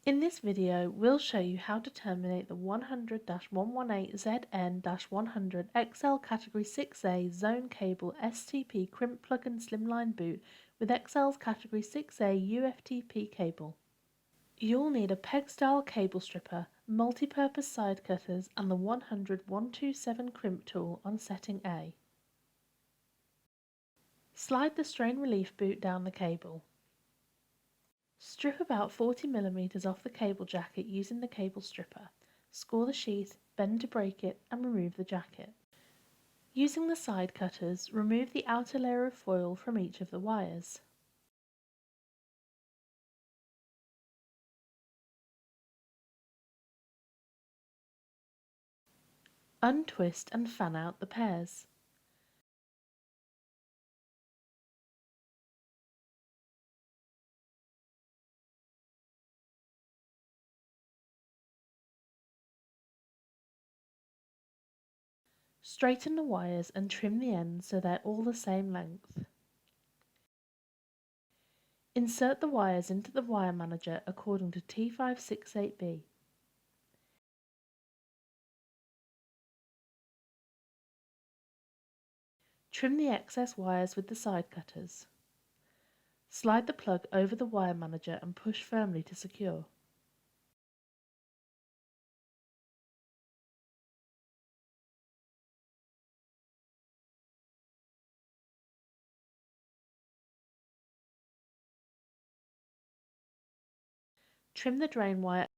In this video, we'll show you how to terminate the 100-118ZN-100 XL Category 6A Zone Cable STP Crimp Plug and Slimline boot with XL's Category 6A UFTP cable. You'll need a peg-style cable stripper, multi-purpose side cutters and the 100-127 crimp tool on setting A. Slide the strain relief boot down the cable. Strip about 40mm off the cable jacket using the cable stripper. Score the sheath, bend to break it and remove the jacket. Using the side cutters, remove the outer layer of foil from each of the wires. Untwist and fan out the pairs. Straighten the wires and trim the ends so they're all the same length. Insert the wires into the wire manager according to T568B. Trim the excess wires with the side cutters. Slide the plug over the wire manager and push firmly to secure. Trim the drain wire.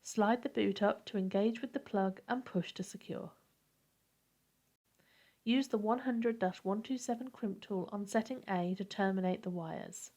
Slide the boot up to engage with the plug and push to secure. Use the 100-127 crimp tool on setting A to terminate the wires.